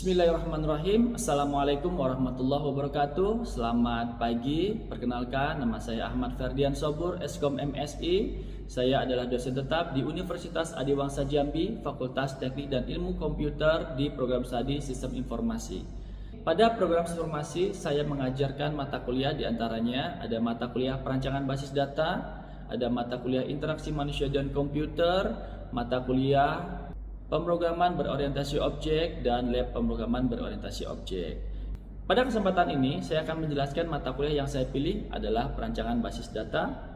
Bismillahirrahmanirrahim. Assalamualaikum warahmatullahi wabarakatuh. Selamat pagi. Perkenalkan, nama saya Ahmad Ferdian Sobur, Eskom MSI. Saya adalah dosen tetap di Universitas Adiwangsa Jambi, Fakultas Teknik dan Ilmu Komputer di Program Studi Sistem Informasi. Pada program informasi, saya mengajarkan mata kuliah diantaranya ada mata kuliah perancangan basis data, ada mata kuliah interaksi manusia dan komputer, mata kuliah pemrograman berorientasi objek, dan lab pemrograman berorientasi objek. Pada kesempatan ini, saya akan menjelaskan mata kuliah yang saya pilih adalah perancangan basis data.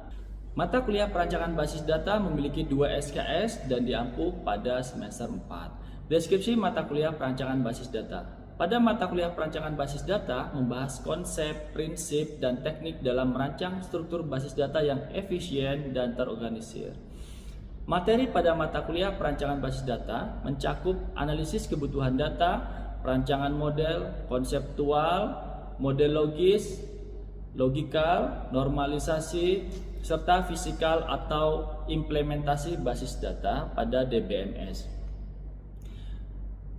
Mata kuliah perancangan basis data memiliki 2 SKS dan diampu pada semester 4. Deskripsi mata kuliah perancangan basis data. Pada mata kuliah perancangan basis data membahas konsep, prinsip, dan teknik dalam merancang struktur basis data yang efisien dan terorganisir. Materi pada mata kuliah perancangan basis data mencakup analisis kebutuhan data, perancangan model, konseptual, model logis, logikal, normalisasi, serta fisikal atau implementasi basis data pada DBMS.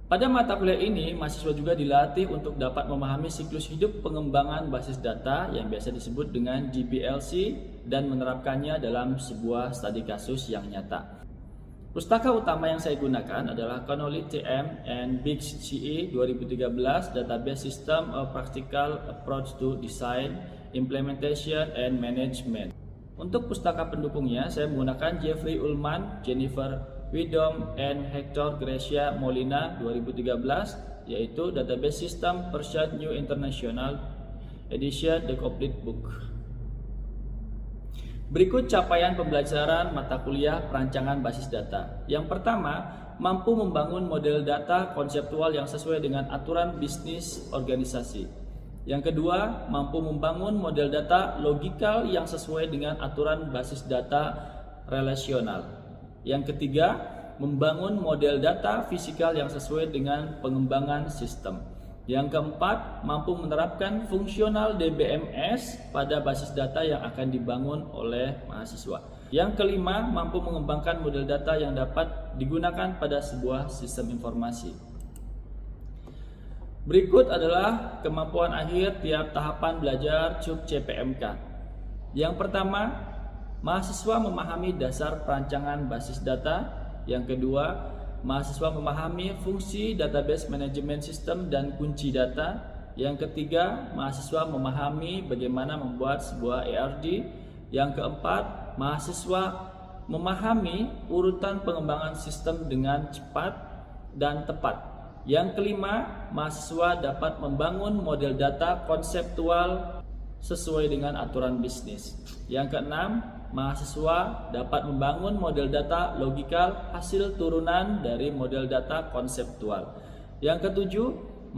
Pada mata kuliah ini, mahasiswa juga dilatih untuk dapat memahami siklus hidup pengembangan basis data yang biasa disebut dengan GPLC dan menerapkannya dalam sebuah studi kasus yang nyata. Pustaka utama yang saya gunakan adalah Connolly TM and Big CE 2013 Database System a Practical Approach to Design, Implementation, and Management. Untuk pustaka pendukungnya, saya menggunakan Jeffrey Ullman, Jennifer Widom, and Hector Gracia Molina 2013, yaitu Database System Version New International Edition The Complete Book. Berikut capaian pembelajaran mata kuliah perancangan basis data. Yang pertama, mampu membangun model data konseptual yang sesuai dengan aturan bisnis organisasi. Yang kedua, mampu membangun model data logikal yang sesuai dengan aturan basis data relasional. Yang ketiga, membangun model data fisikal yang sesuai dengan pengembangan sistem. Yang keempat, mampu menerapkan fungsional DBMS pada basis data yang akan dibangun oleh mahasiswa. Yang kelima, mampu mengembangkan model data yang dapat digunakan pada sebuah sistem informasi. Berikut adalah kemampuan akhir tiap tahapan belajar CUP CPMK. Yang pertama, mahasiswa memahami dasar perancangan basis data. Yang kedua, mahasiswa memahami fungsi database management system dan kunci data. Yang ketiga, mahasiswa memahami bagaimana membuat sebuah ERD. Yang keempat, mahasiswa memahami urutan pengembangan sistem dengan cepat dan tepat. Yang kelima, mahasiswa dapat membangun model data konseptual sesuai dengan aturan bisnis. Yang keenam, mahasiswa dapat membangun model data logikal hasil turunan dari model data konseptual. Yang ketujuh,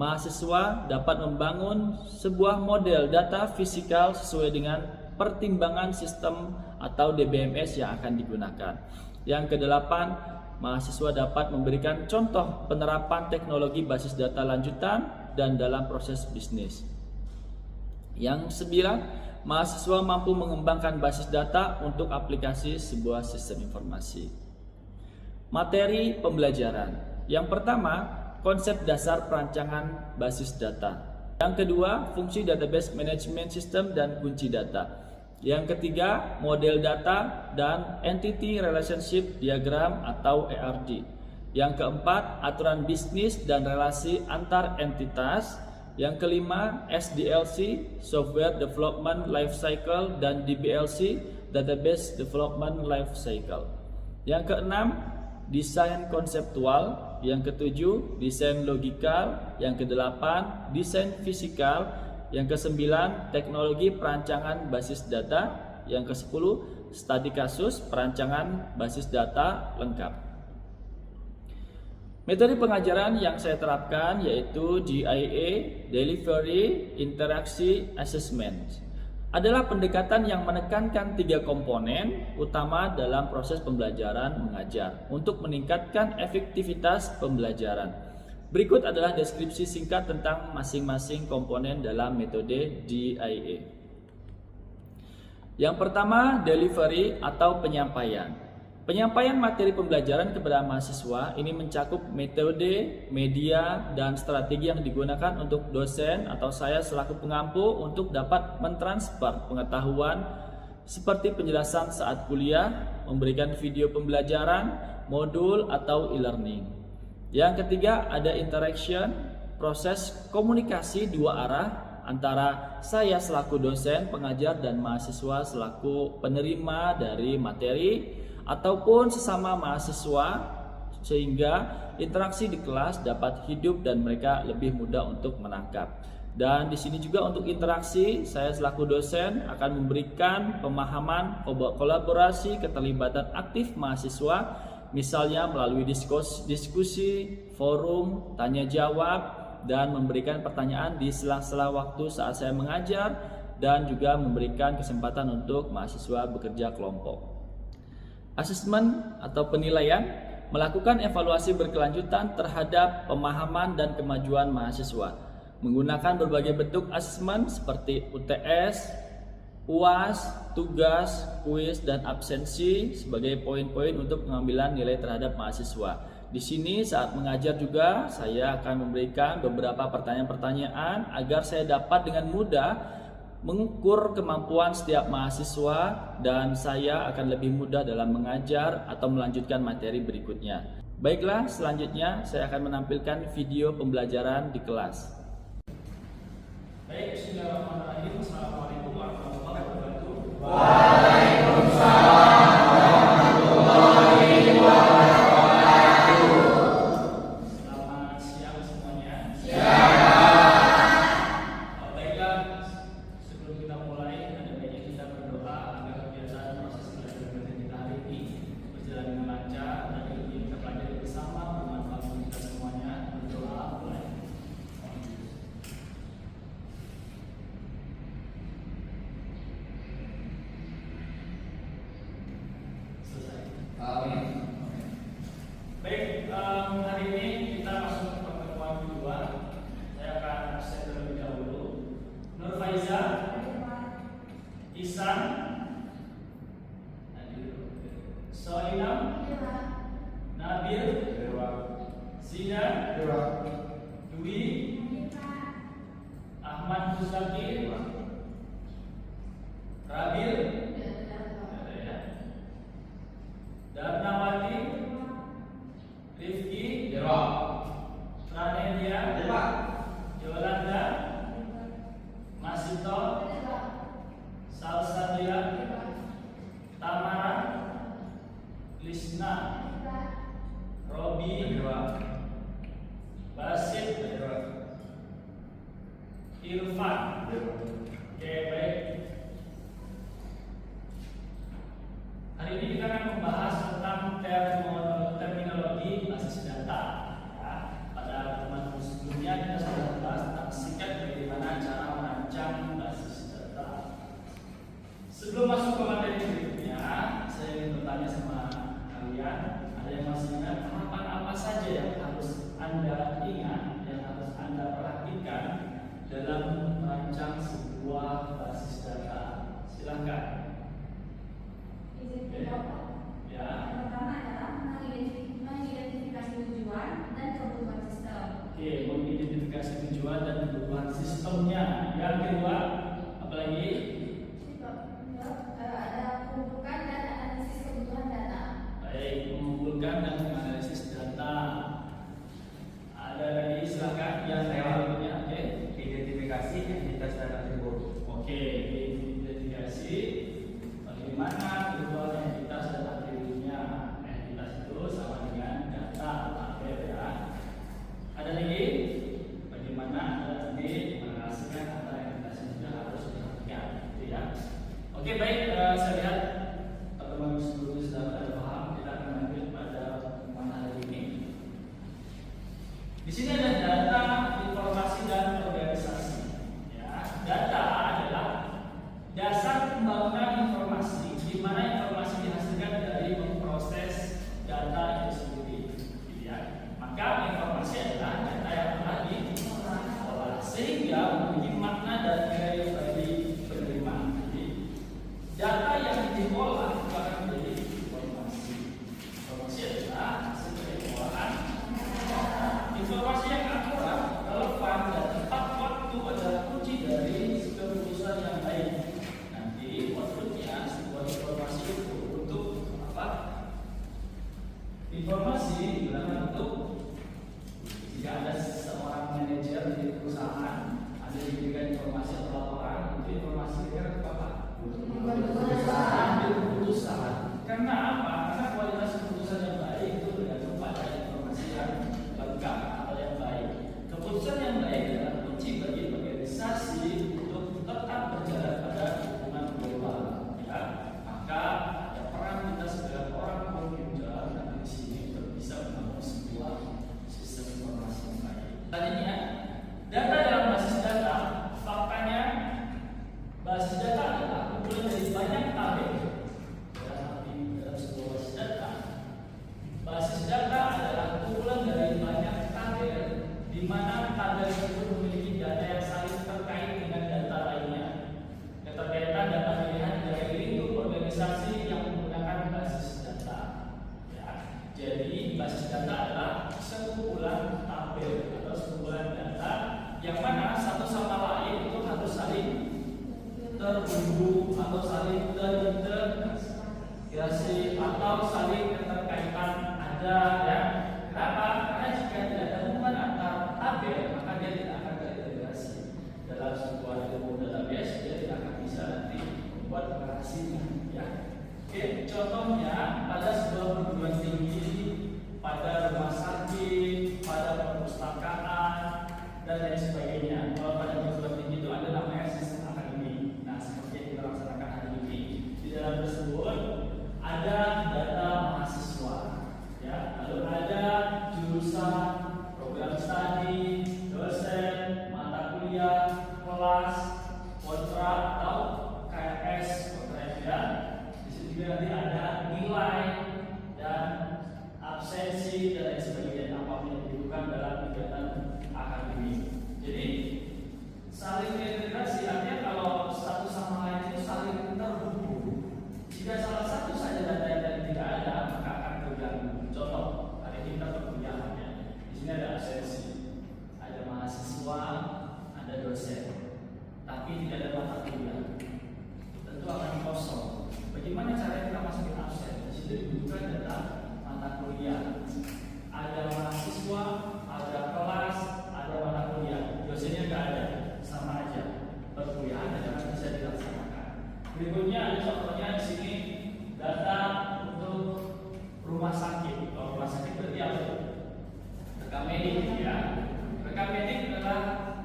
mahasiswa dapat membangun sebuah model data fisikal sesuai dengan pertimbangan sistem atau DBMS yang akan digunakan. Yang kedelapan, mahasiswa dapat memberikan contoh penerapan teknologi basis data lanjutan dan dalam proses bisnis. Yang sembilan, mahasiswa mampu mengembangkan basis data untuk aplikasi sebuah sistem informasi. Materi pembelajaran. Yang pertama, konsep dasar perancangan basis data. Yang kedua, fungsi database management system dan kunci data. Yang ketiga, model data dan entity relationship diagram atau ERD. Yang keempat, aturan bisnis dan relasi antar entitas. Yang kelima, SDLC, Software Development Life Cycle, dan DBLC, Database Development Life Cycle. Yang keenam, desain konseptual. Yang ketujuh, desain logikal. Yang kedelapan, desain fisikal. Yang kesembilan, teknologi perancangan basis data. Yang kesepuluh, studi kasus perancangan basis data lengkap. Metode pengajaran yang saya terapkan yaitu DIA, Delivery, Interaksi, Assessment. Adalah pendekatan yang menekankan 3 komponen utama dalam proses pembelajaran mengajar untuk meningkatkan efektivitas pembelajaran. Berikut adalah deskripsi singkat tentang masing-masing komponen dalam metode DIA. Yang pertama, delivery atau penyampaian. Penyampaian materi pembelajaran kepada mahasiswa ini mencakup metode, media, dan strategi yang digunakan untuk dosen atau saya selaku pengampu untuk dapat mentransfer pengetahuan seperti penjelasan saat kuliah, memberikan video pembelajaran, modul, atau e-learning. Yang ketiga, ada interaction, proses komunikasi dua arah antara saya selaku dosen, pengajar, dan mahasiswa selaku penerima dari materi ataupun sesama mahasiswa, sehingga interaksi di kelas dapat hidup dan mereka lebih mudah untuk menangkap. Dan di sini juga untuk interaksi, saya selaku dosen akan memberikan pemahaman, kolaborasi, keterlibatan aktif mahasiswa, misalnya melalui diskusi, forum, tanya jawab, dan memberikan pertanyaan di sela-sela waktu saat saya mengajar, dan juga memberikan kesempatan untuk mahasiswa bekerja kelompok. Asesmen atau penilaian melakukan evaluasi berkelanjutan terhadap pemahaman dan kemajuan mahasiswa menggunakan berbagai bentuk asesmen seperti UTS, UAS, tugas, kuis, dan absensi sebagai poin-poin untuk pengambilan nilai terhadap mahasiswa. Di sini saat mengajar juga saya akan memberikan beberapa pertanyaan-pertanyaan agar saya dapat dengan mudah mengukur kemampuan setiap mahasiswa dan saya akan lebih mudah dalam mengajar atau melanjutkan materi berikutnya. Baiklah, selanjutnya saya akan menampilkan video pembelajaran di kelas. Baik, bismillahirrahmanirrahim. Assalamualaikum warahmatullahi wabarakatuh. Waalaikumsalam warahmatullahi wabarakatuh. Selamat siang semuanya. Baiklah, sebelum kita mulai, ada baiknya kita berdoa agar kegiatan proses belajar mengajar kita hari ini berjalan dengan lancar dan ilmu yang kita pelajari bersama bermanfaat bagi kita semuanya. Berdoa mulai. Baik, hari ini kita masuk ke pertemuan kedua. Saya akan absen terlebih dahulu. Nur Faiza, Isan, Soinam, Nabil, Zina, Dwi, Ahmad Muzakir, Rabil, Darnawati, Rifki, Pranedia, Yolanda, Masito, Salsabila, Tamara, Lisna, Robi, Basit, Irfan. Oke, baik. Hari ini kita akan membahas tentang terminologi basis data. Ya, pada pertemuan sebelumnya kita sudah membahas tentang singkat bagaimana cara merancang basis data. Sebelum masuk ke materi berikutnya, saya ingin bertanya sama kalian, ada yang masih ingat tahapan apa saja yang harus Anda ingat, yang harus Anda perhatikan dalam merancang sebuah basis data? Silakan. Ya. Yang pertama adalah mengidentifikasi tujuan dan kebutuhan sistem. Oke, mengidentifikasi tujuan dan kebutuhan sistemnya. Yang kedua, apa lagi? Ada mengumpulkan dan analisis kebutuhan data. Baik, mengumpulkan dan menganalisis data. Ada lagi, silakan. Yang berikutnya, oke. Identifikasi entitas data tersebut. Oke, identifikasi Informasi digunakan untuk jika ada seorang manajer di perusahaan, ada diberikan informasi atau laporan, itu informasi dia apa? Ambil keputusan. Karena apa? Karena kualitas keputusan yang baik itu bergantung pada informasi yang lengkap atau yang baik. Keputusan yang baik adalah kunci bagi organisasi untuk tetap berjalan pada hubungan global. Ya, maka ada peran kita sebagai orang komputer dan di sini untuk bisa membangun sebuah sistem informasi yang baik. Tadinya data dalam basis data, faktanya basis data adalah kumpulan dari banyak tabel. Dalam sebuah basis data, basis data adalah kumpulan dari banyak tabel, di mana tabel itu memiliki data yang saling terkait dengan data lainnya. Keterkaitan data dilihat dari lingkup organisasi yang menggunakan basis data. Ya, jadi basis data adalah sekumpulan tabel atau sekumpulan data yang mana satu sama lain itu harus saling terhubung atau saling terintegrasi atau saling keterkaitan ada ya. Kenapa? Karena jika tidak ada hubungan antar tabel maka dia tidak akan terintegrasi dalam sebuah ilmu database, dia tidak akan bisa nanti membuat operasinya ya. Oke, contohnya pada sebuah perguruan tinggi, pada rumah sakit, pada perpustakaan dan lain sebagainya. Kalau pada perguruan tinggi itu ada namanya sistem akademik. Nah, seperti yang kita laksanakan hari ini, di dalam tersebut ada data mahasiswa, ya, lalu ada jurusan, program studi, dosen, mata kuliah, kelas, kontrak atau KRS, kontrak ya. Di situ juga nanti ada nilai dan absensi dan lain sebagainya apapun yang dibutuhkan dalam kegiatan akademik. Jadi saling terintegrasi artinya kalau satu sama lain itu saling terhubung. Jika salah satu saja data yang tadi tidak ada maka akan terganggu. Contoh hari ini kita perkuliahannya. Di sini ada absensi, ada mahasiswa, ada dosen, tapi tidak ada mata kuliah. Tentu akan kosong. Bagaimana cara kita masukin absen? Di situ dibutuhkan data mata kuliah. Ada mahasiswa, ada kelas, ada mata kuliah. Dosennya nggak ada, sama aja. Perkuliahan tidak bisa dilaksanakan. Berikutnya ada contohnya di sini data untuk rumah sakit. Kalau rumah sakit berarti apa? Rekam medik ya. Rekam medik adalah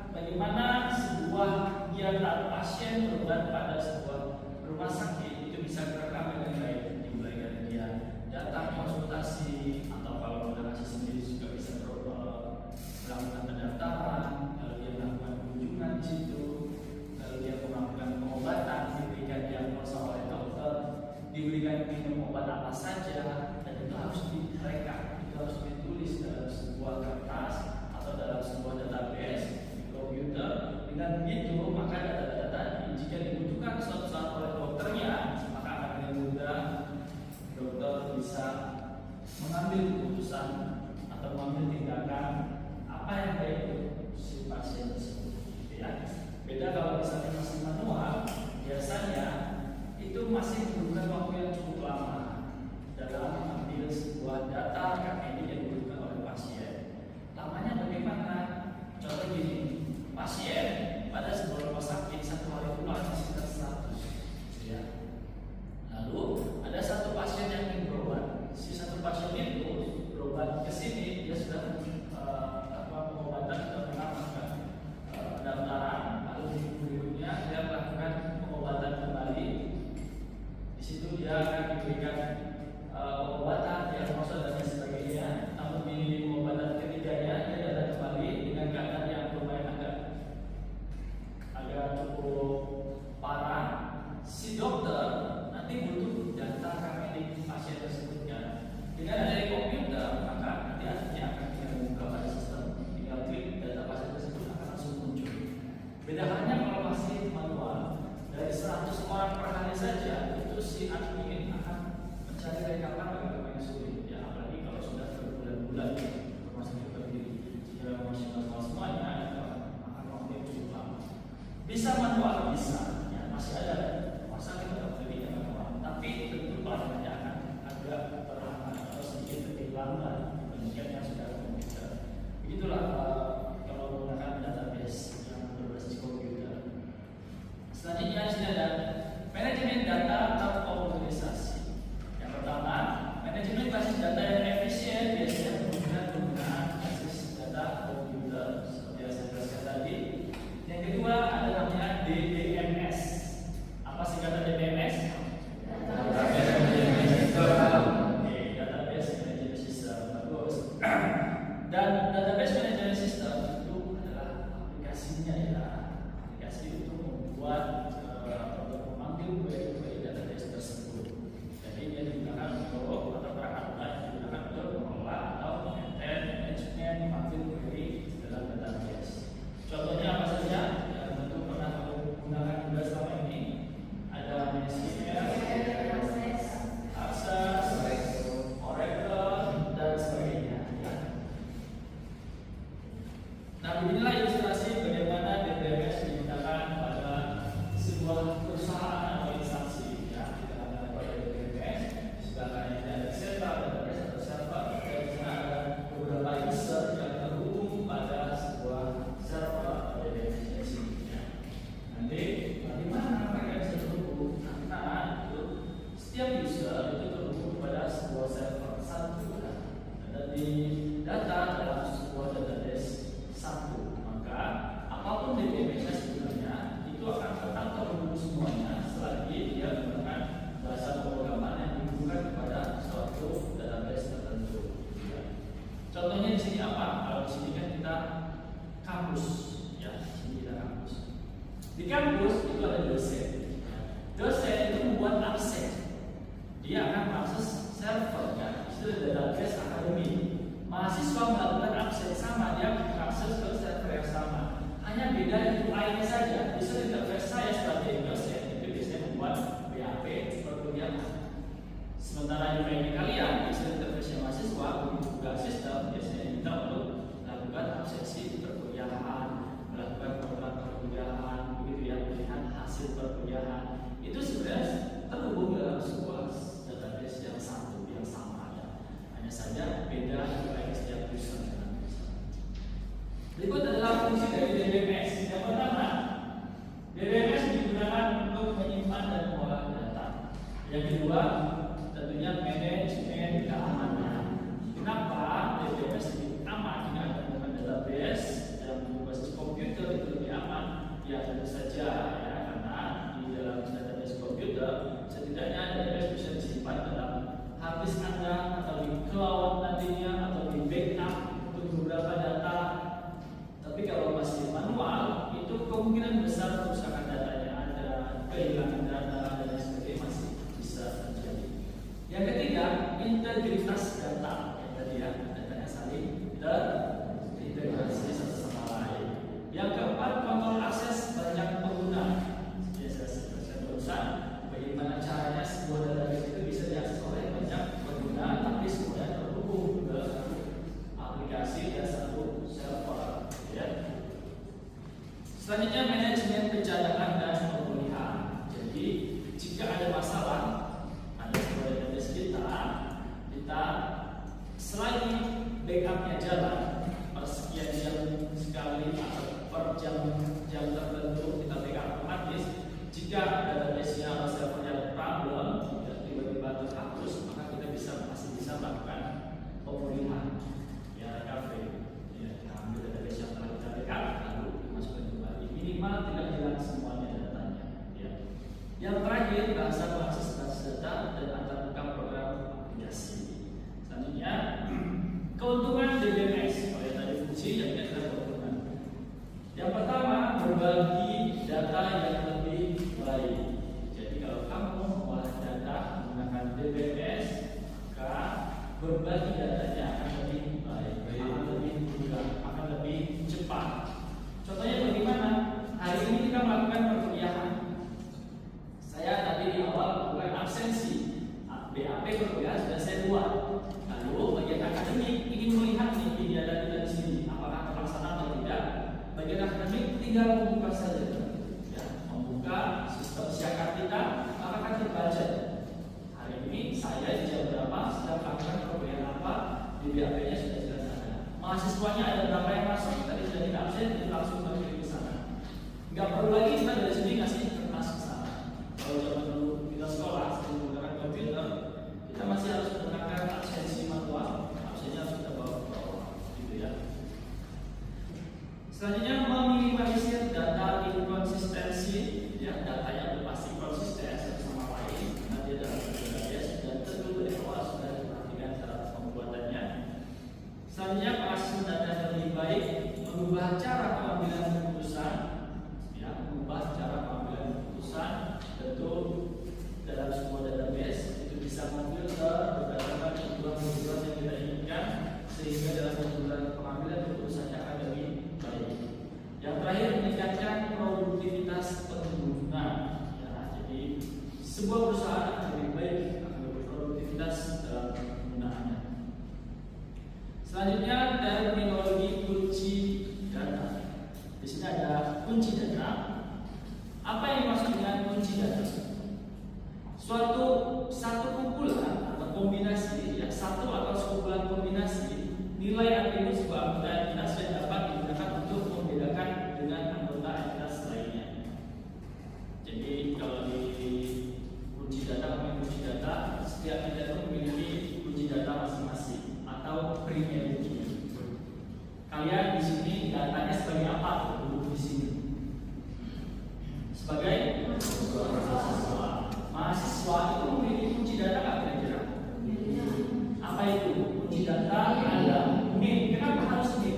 bagaimana sebuah kegiatan pasien berobat pada sebuah rumah sakit itu bisa direkam dengan baik. Dimulai dari dia datang konsultasi atau kalau menggunakan sistem medis juga bisa melakukan pendaftaran, lalu dia melakukan kunjungan di situ, lalu dia melakukan pengobatan, diberikan diagnosa oleh dokter, diberikan minum obat apa saja, dan itu harus direkam, itu harus ditulis dalam sebuah kertas atau dalam sebuah database di komputer. Dengan begitu maka data-data tadi jika dibutuhkan suatu saat oleh dokternya maka akan dengan mudah dokter bisa mengambil keputusan atau mengambil tindakan apa yang baik untuk si pasien tersebut. Ya. Beda kalau misalnya masih manual, biasanya itu masih membutuhkan waktu yang cukup lama dalam mengambil sebuah data KPI yang dibutuhkan oleh pasien. Lamanya bagaimana? Contoh gini, pasien pada sebuah rumah sakit satu hari itu hanya sekitar 100. Ya. Lalu ada satu pasien yang ingin berobat. Si satu pasien itu berobat ke sini dia sudah pengobatan sudah melakukan pendaftaran. Lalu berikutnya dia melakukan pengobatan kembali. Di situ dia akan diberikan pengobatan, diagnosa dan lain sebagainya. Namun di pengobatan ketiganya dia datang kembali dengan keadaan yang lumayan agak cukup parah. Si dokter nanti butuh data KPI pasien tersebutnya. Dengan adanya komputer maka nanti artinya akan kita buka pada sistem, tinggal klik data pasien tersebut akan langsung muncul. Beda halnya kalau masih manual, dari 100 orang per hari saja itu si admin akan mencari rekaman agak lumayan sulit ya, apalagi kalau sudah berbulan-bulan masih berdiri. Jika masih manual semuanya akan waktu yang cukup lama. Bisa manual bisa, ya masih ada masa kita berdiri manual, tapi tentu pelayanannya akan agak terhambat atau sedikit terbilang lambat dibandingkan yang sudah komputer. Begitulah kalau menggunakan database yang berbasis komputer. Selanjutnya sini ada manajemen data terorganisasi. Yang pertama, manajemen basis data yang efisien biasanya menggunakan penggunaan basis data komputer seperti yang saya jelaskan tadi. Yang kedua ada namanya DBMS. Apa singkatan DBMS? Database Management System. Bagus. Dan database management system itu adalah aplikasinya ya, aplikasi untuk membuat atau memanggil query database tersebut. Jadi dia digunakan untuk atau perangkat digunakan untuk mengelola atau maintain manajemen memanggil query dalam database. Contohnya apa saja? Yang tentu pernah menggunakan juga selama ini ada MySQL, Access, Oracle, dan sebagainya. Nah, beginilah ilustrasi bagaimana DBMS digunakan pada sebuah perusahaan atau instansi. Ya, kita akan pada DBMS, sebagai ada central database atau server, dan di sana ada beberapa user yang terhubung pada sebuah server atau DBMS di sini. Ya. Nanti bagaimana mereka bisa terhubung? Karena itu setiap user itu terhubung pada sebuah server satu, dan di data dalam sebuah database satu, maka apapun DBMS sebenarnya itu akan tetap terhubung semuanya selagi dia menggunakan bahasa pemrograman yang dihubungkan kepada suatu database tertentu. Ya. Contohnya di sini apa? Kalau di sini kan kita kampus, ya, di sini kita kampus. Di kampus itu ada dosen. Dosen itu membuat akses. Dia akan mengakses server, ya, itu database akademik. Mahasiswa melakukan akses sama, dia mengakses ke server yang sama. Hanya beda UI-nya saja. User interface saya sebagai dosen itu biasanya membuat BAP perkuliahan. Sementara UI-nya kalian, user interface mahasiswa, begitu juga sistem biasanya diminta untuk melakukan aksesi perkuliahan, melakukan program perkuliahan, begitu ya, melihat hasil perkuliahan. Itu sebenarnya terhubung dalam sebuah database yang satu, yang sama. Ya. Hanya saja beda UI setiap user. Berikut adalah fungsi dari DBMS. Yang pertama, DBMS digunakan untuk menyimpan dan mengolah data. Yang kedua, tentunya manajemen keamanan. Kenapa DBMS lebih aman jika menggunakan database yang berbasis komputer itu lebih aman? Ya tentu saja ya, karena di dalam database komputer setidaknya database bisa disimpan dalam hard disk Anda atau di cloud nantinya atau di backup untuk beberapa data. Tapi kalau masih manual, itu kemungkinan besar kerusakan datanya ada, kehilangan data dan lain sebagainya masih bisa terjadi. Yang ketiga, integritas data. Yang tadi ya, datanya saling terintegrasi satu sama lain. Yang keempat, kontrol akses banyak pengguna. Biasa saya berusaha bagaimana caranya sebuah database itu bisa diakses oleh banyak pengguna, tapi semuanya terhubung ke aplikasi dan satu server. Ya. Selanjutnya manajemen pencadangan dan pemulihan. Jadi jika ada masalah, ada sebuah database kita selagi backupnya jalan per sekian jam sekali atau per jam tertentu kita backup otomatis. Jika database-nya atau servernya ada problem, tiba-tiba terhapus, maka kita masih bisa melakukan pemulihan, ya, recovery. Ambil database yang telah kita backup lalu dimasukkan kembali, minimal tidak hilang semuanya datanya. Ya. Yang terakhir, bahasa mengakses basis data dan antarmuka program aplikasi. Selanjutnya, keuntungan DBMS. BAP-nya sudah jelas ada. Mahasiswanya ada berapa yang masuk, tadi sudah kita absen, kita langsung kirim ke sana. Nggak perlu lagi kita dari sini ngasih kertas ke sana. Kalau zaman dulu kita sekolah sebelum menggunakan komputer, kita masih harus menggunakan absensi manual, absennya harus kita bawa ke bawah, gitu ya. Selanjutnya meminimalisir data inkonsistensi, ya datanya sudah pasti konsisten satu sama lain, nanti dalam database dan tentu dari awal sudah diperhatikan cara pembuatannya. Selanjutnya pengasuhan data yang lebih baik, mengubah cara pengambilan keputusan, ya mengubah cara pengambilan keputusan, tentu dalam sebuah database itu bisa memfilter berdasarkan kebutuhan yang kita inginkan sehingga dalam pengambilan keputusannya akan lebih baik. Yang terakhir meningkatkan produktivitas pengguna. Ya, jadi sebuah perusahaan akan lebih baik akan berproduktivitas dalam penggunaannya. Selanjutnya terminologi kunci data. Di sini ada kunci data. Apa yang dimaksud dengan kunci data? Satu kumpulan atau kombinasi, ya satu atau sekumpulan kombinasi nilai atribut sebuah anggota entitas yang dapat digunakan untuk membedakan dengan anggota entitas lainnya. Jadi kalau di kunci data, setiap entitas itu memiliki kunci data masing-masing atau primary key. Kalian di sini datanya sebagai apa? Duduk di sini. Sebagai mahasiswa. Mahasiswa itu memiliki kunci data nggak kira-kira? Apa itu? Kunci data ada NIM. Kenapa harus NIM?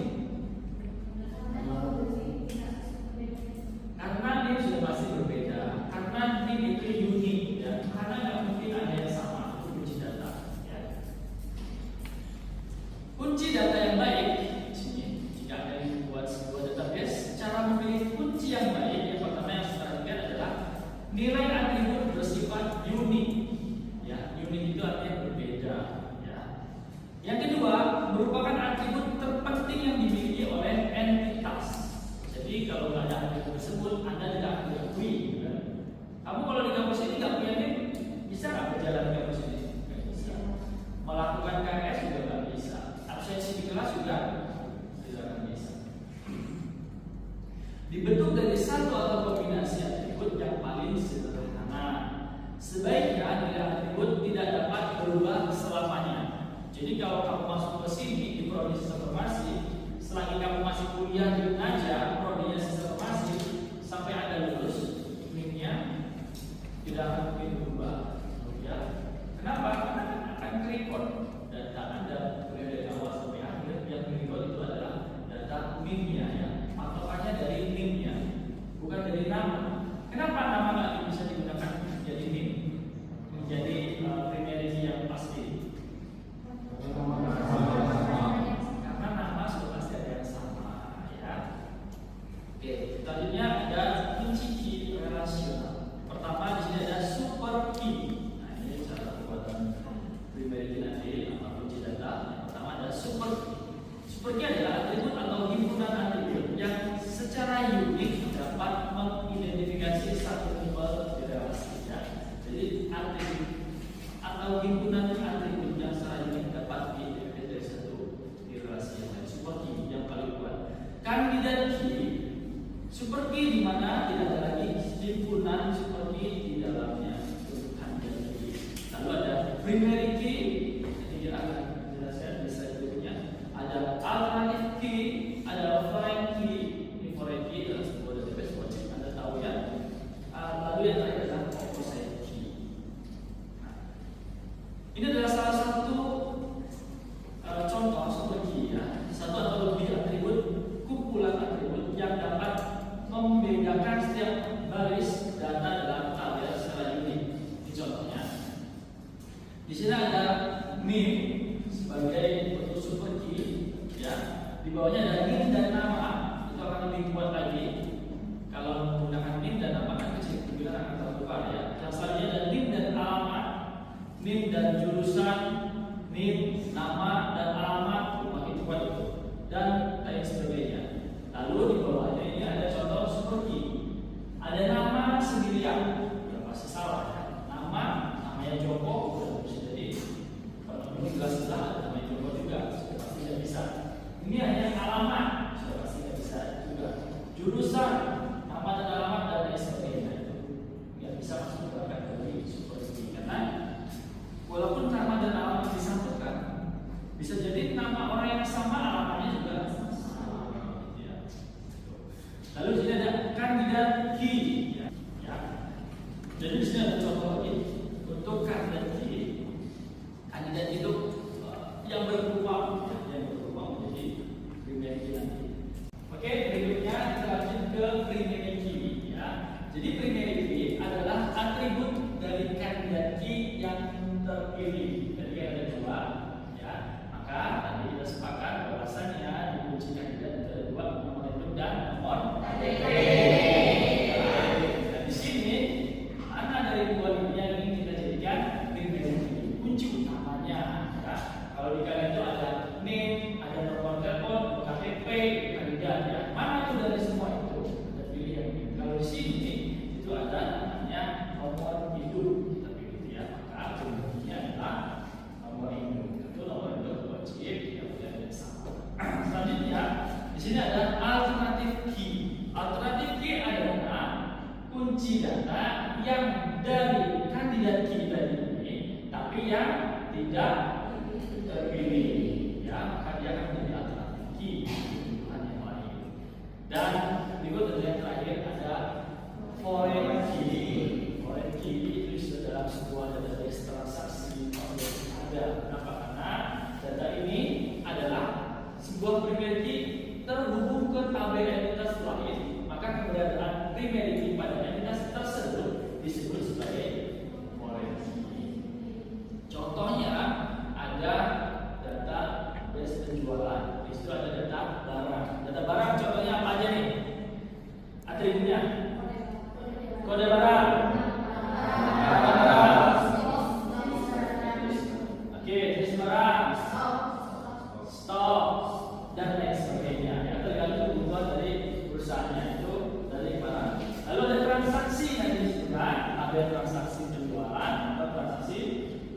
Karena NIM sudah pasti berbeda. Karena NIM itu unik, ya. Karena nggak mungkin ada yang sama. Itu kunci data. Ya. Kunci data yang baik di sini, jika ada yang membuat sebuah database, cara memilih kunci yang baik yang pertama yang harus diperhatikan adalah nilai atribut bersifat unik. Ya, unik itu artinya berbeda. Ya. Yang kedua, merupakan atribut terpenting yang dimiliki oleh entitas. Jadi kalau nggak ada atribut tersebut, Anda tidak akan diakui. Kan? Kamu kalau di kampus ini nggak punya NIM, bisa nggak berjalan di kampus ini? Nggak bisa. Melakukan KS juga nggak bisa. Absensi di kelas juga tidak akan bisa. Dibentuk dari satu atau kombinasi atribut yang paling sederhana. Sebaiknya nilai atribut tidak dapat berubah selamanya. Jadi kalau kamu masuk ke sini di prodi sistem informasi, selagi kamu masih kuliah di Naja, prodinya sistem informasi, sampai Anda lulus, NIM-nya tidak akan mungkin berubah. Ya. Kenapa? Karena akan record data Anda kuliah dari awal sampai akhir. Yang record itu adalah data NIM-nya, ya. Patokannya dari NIM-nya, bukan dari nama. Kenapa nama nggak bisa digunakan menjadi NIM, menjadi primary key yang pasti? Karena nama sudah pasti ada yang sama, ya. Oke, selanjutnya ada kunci key relasional. Pertama di sini ada super key. Nah ini cara pembuatan primary key nanti atau kunci data. Yang pertama ada super key. Super key adalah atribut atau himpunan atribut yang secara unik dapat mengidentifikasi satu tipe relasi. Ya. Jadi atribut atau himpunan atribut yang secara unik dapat diidentifikasi dari satu relasi yang lain. Super key yang paling kuat. Kandidat key, super key di mana tidak ada lagi himpunan super key di dalamnya. Itu kandidat key. Lalu ada primary key, nanti kita akan menjelaskan di slide berikutnya. Ada alternative key, ada foreign key. Ini foreign key adalah sebuah database wajib Anda tahu ya. Lalu yang terakhir adalah opposite key. Nah, ini adalah salah satu contoh super key, ya. Satu atau lebih atribut, kumpulan atribut yang dapat membedakan setiap baris data dalam tabel secara unik. Ini contohnya. Di sini ada NIM sebagai bentuk super key, ya. Di bawahnya ada NIM dan nama. Itu akan lebih kuat lagi. Kalau menggunakan NIM dan nama kan kecil kemungkinan akan tertukar, ya. Yang selanjutnya ada NIM dan alamat, NIM dan jurusan, NIM, nama dan alamat, makin kuat itu, dan lain sebagainya. Lalu di bawahnya ini ada contoh super key. Ada nama sendirian, yang pasti salah. Ya. Namanya Joko, bisa jadi kalau ini jelas ada namanya Joko juga. alamat, sudah pasti nggak bisa juga. Jurusan, nama dan alamat dan lain sebagainya itu nggak bisa masuk ke kategori super key karena walaupun nama dan alamat disatukan, bisa jadi nama orang yang sama alamatnya juga sama. Ya. Lalu di sini ada kandidat key. Ya. Jadi di sini ada contoh lagi untuk kandidat key. Kandidat itu yang berpeluang, menjadi primary key nanti. Oke, berikutnya kita lanjut ke primary key. Ya. Jadi primary key adalah atribut dari kandidat key yang terpilih. Jadi ada dua, ya. Maka tadi kita sepakat bahwasannya di kunci kandidat ada dua, nomor induk dan nomor KTP. Nah, di sini mana dari dua ini yang ingin kita jadikan primary key, kunci utamanya. Ya. Kalau di kandidat itu ada name, ada nomor telepon, KTP, kandidat. Ya. Mana itu dari semua itu? Kita pilih yang ini. Kalau di sini itu ada namanya nomor hidup. Kita pilih ya. Maka contohnya adalah nomor induk. Itu nomor induk wajib yang tidak sama. Selanjutnya di sini ada alternatif key. Alternatif key adalah kunci data yang dari kandidat key tadi ini, tapi yang tidak terpilih. Ya, maka dia akan menjadi alternatif key. Bukan yang lain. Dan berikut yang terakhir ada foreign key. Foreign key itu sudah dalam sebuah database transaksi ada. Kenapa? Karena data ini adalah sebuah primary key terhubung ke tabel entitas lain, maka keberadaan primary key pada entitas tersebut disebut sebagai foreign key. Contohnya ada database penjualan, di situ ada data barang. Data barang contohnya apa aja nih? Atributnya kode barang. Oke, jenis barang, stok, dan lain sebagainya. Ya, tergantung kebutuhan dari perusahaannya itu dari barang. Lalu ada transaksi yang disebutkan, ada transaksi penjualan atau transaksi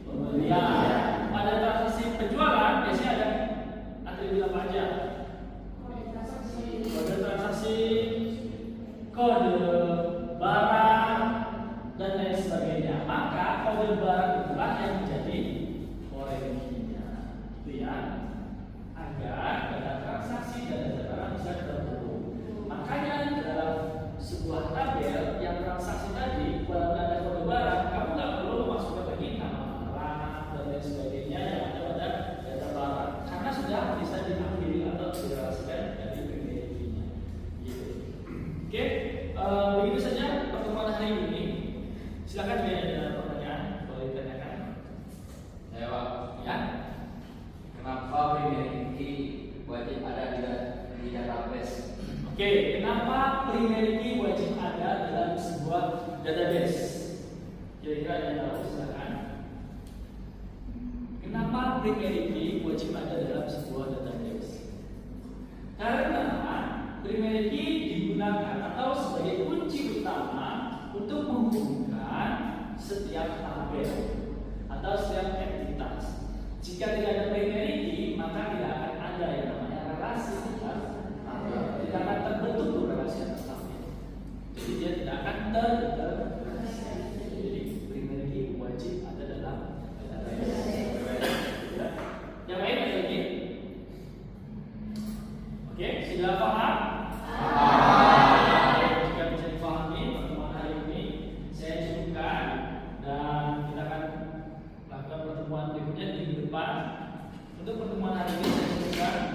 pembelian. Pada transaksi penjualan biasanya ada atribut apa aja? Kode transaksi, kode barang, dan lain sebagainya. Maka kode barang itulah yang menjadi foreign key-nya, gitu ya, agar data transaksi dan data barang bisa terhubung. Makanya dalam sebuah tabel yang transaksi tadi, kalau ada kode barang, kamu nggak perlu masukkan lagi nama barang dan lain sebagainya yang ada pada data barang, karena sudah bisa diambil atau dijelaskan dari primary key-nya. Gitu. Oke, begitu saja pertemuan hari ini. Silakan jika ada pertanyaan, boleh ditanyakan. Ya. Kenapa primary key wajib ada di database? Oke, kenapa primary key wajib ada dalam sebuah database? Kira-kira ada yang tahu? Silakan. Kenapa primary key wajib ada dalam sebuah database? Karena primary key digunakan atau sebagai kunci utama untuk menghubungkan setiap tabel atau setiap entitas. Jika tidak ada primary key, maka tidak akan ada yang namanya relasi antar tabel. Tidak akan terbentuk tuh relasi antar tabel. Jadi dia tidak akan terintegrasi. Jadi primary key wajib ada dalam database. Ya. Yang lain ada lagi? Oke, sudah paham? Jika bisa dipahami pertemuan hari ini, saya cukupkan dan kita akan lakukan pertemuan berikutnya di minggu depan. Untuk pertemuan hari ini saya cukupkan.